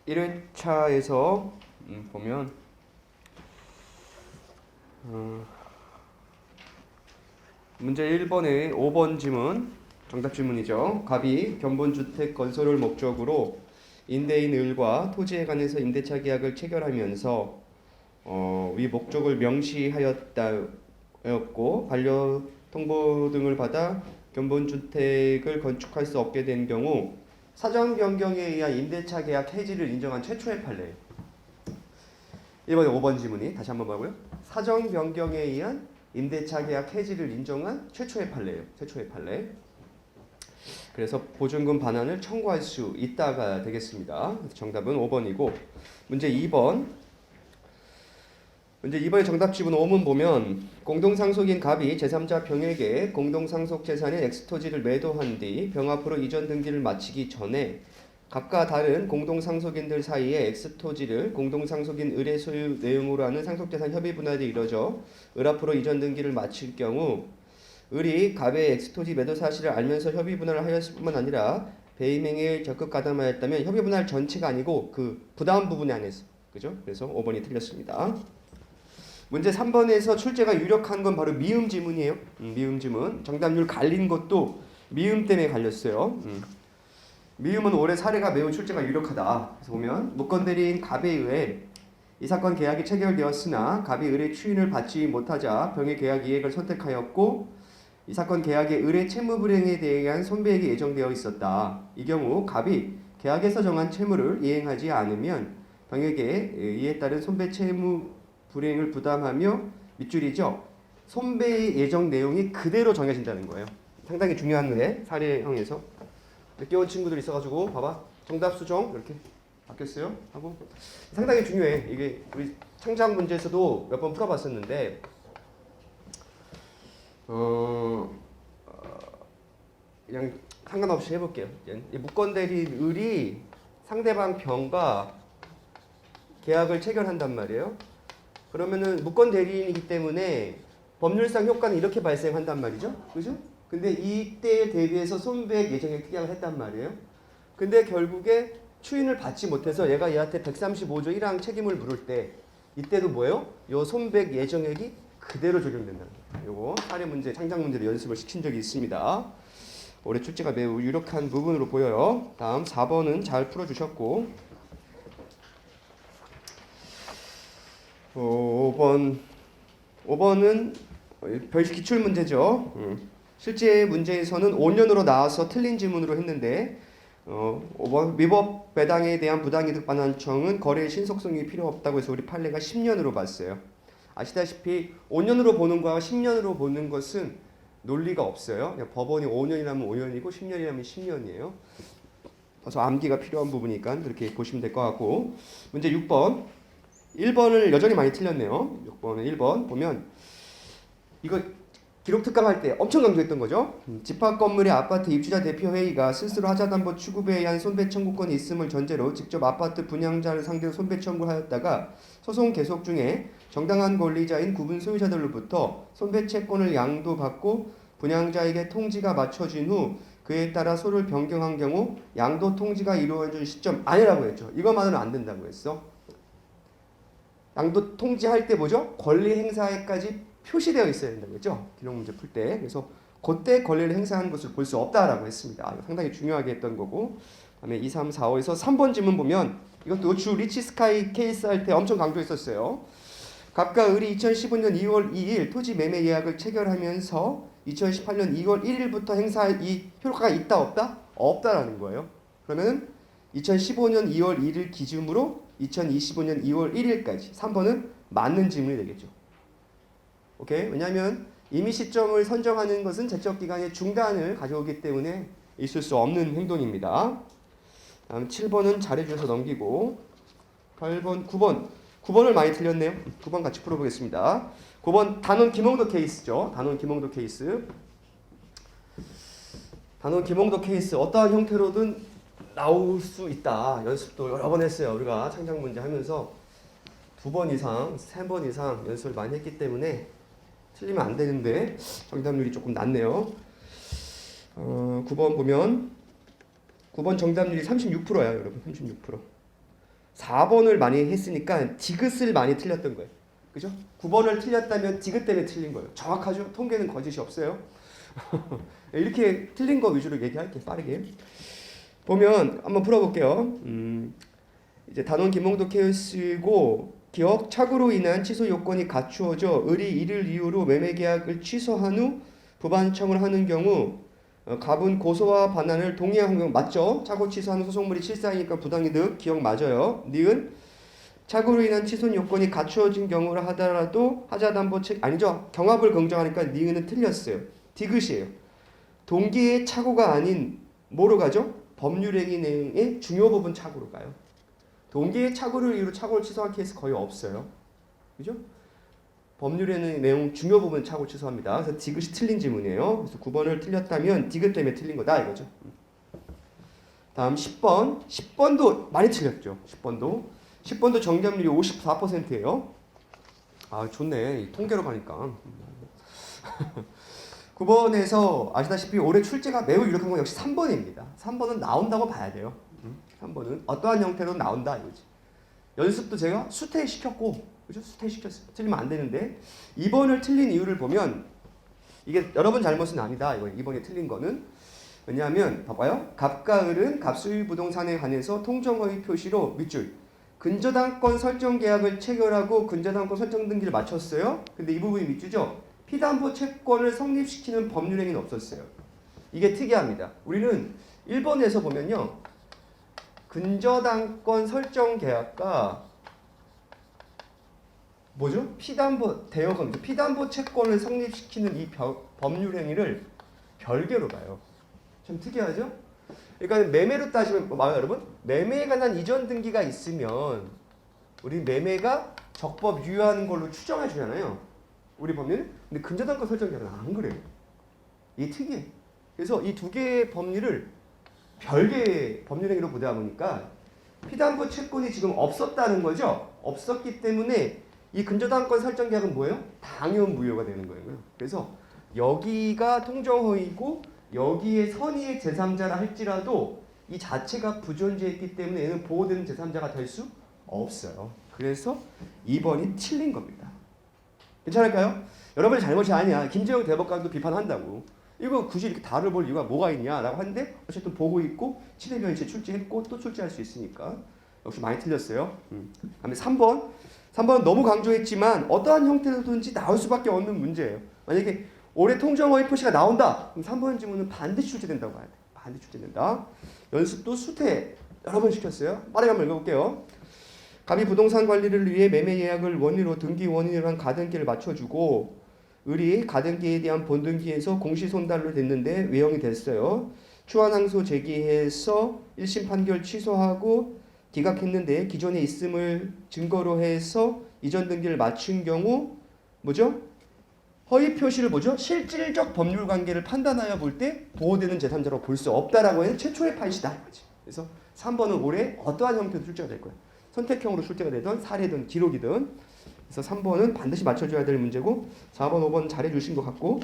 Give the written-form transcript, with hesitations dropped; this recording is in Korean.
1회차에서 보면 문제 1번의 5번 지문 정답 질문이죠. 갑이 견본주택 건설을 목적으로 임대인 을과 토지에 관해서 임대차 계약을 체결하면서 위 목적을 명시하였고 반려 통보 등을 받아 견본주택을 건축할 수 없게 된 경우 사전 변경에 의한 임대차 계약 해지를 인정한 최초의 판례. 1번에 5번 지문이 다시 한번 봐고요. 사전 변경에 의한 임대차 계약 해지를 인정한 최초의 판례예요. 최초의 판례. 그래서 보증금 반환을 청구할 수 있다가 되겠습니다. 정답은 5번이고 문제 2번. 문제 2번의 정답 지문 5문 보면 공동상속인 갑이 제3자 병에게 공동상속 재산인 X토지를 매도한 뒤 병 앞으로 이전 등기를 마치기 전에 각각 다른 공동상속인들 사이에 X토지를 공동상속인 을의 소유 내용으로 하는 상속재산 협의 분할이 이뤄져 을 앞으로 이전 등기를 마칠 경우 을이 갑의 X토지 매도 사실을 알면서 협의 분할을 하였을 뿐만 아니라 배임행위를 적극 가담하였다면 협의 분할 전체가 아니고 그 부담 부분에 한해서 그죠? 그래서 5번이 틀렸습니다. 문제 3번에서 출제가 유력한 건 바로 미음 지문이에요. 미음 지문. 정답률 갈린 것도 미음 때문에 갈렸어요. 미음은 올해 사례가 매우 출제가 유력하다. 그래서 보면 무건대리인 갑에 의해 이 사건 계약이 체결되었으나 갑이 을의 추인을 받지 못하자 병의 계약 이행을 선택하였고 이 사건 계약의 을의 채무 불이행에 대한 손배액이 예정되어 있었다. 이 경우 갑이 계약에서 정한 채무를 이행하지 않으면 병에게 이에 따른 손배 채무 불이행을 부담하며 밑줄이죠. 손배의 예정 내용이 그대로 정해진다는 거예요. 상당히 중요한 게 사례형에서 늦게 온 친구들이 있어가지고 봐봐 정답 수정 이렇게 바뀌었어요 하고 상당히 중요해. 이게 우리 창작 문제에서도 몇 번 풀어봤었는데 그냥 상관없이 해볼게요. 무건대리인 을이 상대방 병과 계약을 체결한단 말이에요. 그러면은 무건 대리인이기 때문에 법률상 효과는 이렇게 발생한단 말이죠. 그죠? 근데 이때에 대비해서 손배액 예정액 특약을 했단 말이에요. 근데 결국에 추인을 받지 못해서 얘가 얘한테 135조 1항 책임을 물을 때 이때도 뭐예요? 요 손배액 예정액이 그대로 적용된다는 거예요. 요거 사례 문제, 창작 문제로 연습을 시킨 적이 있습니다. 올해 출제가 매우 유력한 부분으로 보여요. 다음 4번은 잘 풀어주셨고 5번은 별식 기출 문제죠. 실제 문제에서는 5년으로 나와서 틀린 지문으로 했는데 5번 위법 배당에 대한 부당이득 반환청은 거래의 신속성이 필요 없다고 해서 우리 판례가 10년으로 봤어요. 아시다시피 5년으로 보는 거와 10년으로 보는 것은 논리가 없어요. 법원이 5년이라면 5년이고 10년이라면 10년이에요. 그래서 암기가 필요한 부분이니까 그렇게 보시면 될 것 같고 문제 6번 1번을 여전히 많이 틀렸네요. 6번은 1번 보면 이거 기록 특강할 때 엄청 강조했던 거죠. 집합 건물의 아파트 입주자 대표회의가 스스로 하자담보 취급에 의한 손배 청구권이 있음을 전제로 직접 아파트 분양자를 상대로 손배 청구하였다가 소송 계속 중에 정당한 권리자인 구분 소유자들로부터 손배 채권을 양도받고 분양자에게 통지가 맞춰진 후 그에 따라 소를 변경한 경우 양도 통지가 이루어진 시점 아니라고 했죠. 이것만으로는 안 된다고 했어. 양도 통지할 때 뭐죠? 권리 행사에까지 표시되어 있어야 된다고 했죠. 기록 문제 풀 때. 그래서 그때 권리를 행사하는 것을 볼 수 없다라고 했습니다. 상당히 중요하게 했던 거고. 그다음에 2, 3, 4, 5에서 3번 지문 보면 이것도 주 리치 스카이 케이스 할 때 엄청 강조했었어요. 갑과 을이 2015년 2월 2일 토지 매매 계약을 체결하면서 2018년 2월 1일부터 행사할 이 효과가 있다 없다? 없다라는 거예요. 그러면 2015년 2월 1일 기준으로 2025년 2월 1일까지 3번은 맞는 질문이 되겠죠. 오케이? 왜냐하면 임의 시점을 선정하는 것은 제척기간의 중단을 가져오기 때문에 있을 수 없는 행동입니다. 다음 7번은 잘해주셔서 넘기고 8번, 9번을 많이 틀렸네요. 9번 같이 풀어보겠습니다. 9번 단원 김홍도 케이스죠. 단원 김홍도 케이스. 단원 김홍도 케이스 어떠한 형태로든 나올 수 있다. 연습도 여러 번 했어요. 우리가 창작 문제 하면서 2번 이상, 3번 이상 연습을 많이 했기 때문에 틀리면 안 되는데 정답률이 조금 낮네요. 9번 보면 9번 정답률이 36%예요, 여러분. 36%. 4번을 많이 했으니까 디귿을 많이 틀렸던 거예요. 그죠? 9번을 틀렸다면 디귿 때문에 틀린 거예요. 정확하죠? 통계는 거짓이 없어요. 이렇게 틀린 거 위주로 얘기할게요. 빠르게. 보면 한번 풀어볼게요. 이제 단원 김홍도 케이스고 기억 착오로 인한 취소 요건이 갖추어져 을이 이를 이유로 매매 계약을 취소한 후 부반 청을 하는 경우 갑은 고소와 반환을 동의한 경우 맞죠? 착오 취소한 소송물이 실사이니까 부당이득 기억 맞아요. 니은 착오로 인한 취소 요건이 갖추어진 경우라 하더라도 하자담보 책 아니죠? 경합을 긍정하니까 니은은 틀렸어요. 디귿이에요. 동기의 착오가 아닌 뭐로 가죠? 법률행위 내용의 중요 부분 착오로 가요. 동기의 착오를 이유로 착오를 취소한 케이스 거의 없어요. 그죠? 법률행위 내용 중요 부분 착오 취소합니다. 그래서 디귿이 틀린 지문이에요. 그래서 9번을 틀렸다면 디귿 때문에 틀린 거다 이거죠. 다음 10번. 10번도 많이 틀렸죠. 10번도 정답률이 54%예요. 아, 좋네. 이 통계로 가니까. 9번에서 아시다시피 올해 출제가 매우 유력한 건 역시 3번입니다. 3번은 나온다고 봐야 돼요. 3번은 어떠한 형태로 나온다 이거지. 연습도 제가 수퇴시켰고, 그죠? 수퇴시켰어요. 틀리면 안 되는데 2번을 틀린 이유를 보면 이게 여러분 잘못은 아니다. 이거 2번에 틀린 거는 왜냐하면 봐봐요. 갑과 을은 갑소유 부동산에 관해서 통정허위 표시로 밑줄 근저당권 설정 계약을 체결하고 근저당권 설정 등기를 마쳤어요. 근데 이 부분이 밑줄이죠. 피담보 채권을 성립시키는 법률행위는 없었어요. 이게 특이합니다. 우리는 1번에서 보면요. 근저당권 설정 계약과 뭐죠? 피담보 대여금, 피담보 채권을 성립시키는 이 법률행위를 별개로 봐요. 좀 특이하죠? 그러니까 매매로 따지면 봐요, 여러분. 매매에 관한 이전 등기가 있으면 우리 매매가 적법 유효한 걸로 추정해 주잖아요. 우리 법률은. 근데 근저당권 설정 계약은 안 그래요. 이게 특이해. 그래서 이 두 개의 법률을 별개의 법률행위로 보다 보니까 피담보 채권이 지금 없었다는 거죠. 없었기 때문에 이 근저당권 설정 계약은 뭐예요? 당연 무효가 되는 거예요. 그래서 여기가 통정허위고 여기에 선의의 제3자라 할지라도 이 자체가 부존재했기 때문에 얘는 보호되는 제3자가 될 수 없어요. 그래서 2번이 틀린 겁니다. 괜찮을까요? 여러분의 잘못이 아니야. 김재영 대법관도 비판한다고. 이거 굳이 이렇게 다를 볼 이유가 뭐가 있냐라고 하는데 어쨌든 보고 있고 7회 변시에 출제했고 또 출제할 수 있으니까 역시 많이 틀렸어요. 다음에 3번. 3번은 너무 강조했지만 어떠한 형태로든지 나올 수밖에 없는 문제예요. 만약에 올해 통정허위 표시가 나온다. 그럼 3번 지문은 반드시 출제된다고 봐야 돼. 반드시 출제된다. 연습도 수퇴 여러 번 시켰어요. 빠르게 한번 읽어볼게요. 갑이 부동산 관리를 위해 매매 예약을 원리로 등기 원인으로 한 가등기를 맞춰주고 을이 가등기에 대한 본등기에서 공시손달로 됐는데 외형이 됐어요. 추환항소 제기해서 1심 판결 취소하고 기각했는데 기존에 있음을 증거로 해서 이전 등기를 맞춘 경우 뭐죠? 허위 표시를 뭐죠? 실질적 법률 관계를 판단하여 볼 때 보호되는 제3자로 볼 수 없다라고 해서 최초의 판시다. 그래서 3번은 올해 어떠한 형태로 출제가 될 거예요. 선택형으로 출제가 되든 사례든 기록이든. 그래서 3번은 반드시 맞춰줘야 될 문제고 4번, 5번 잘해주신 것 같고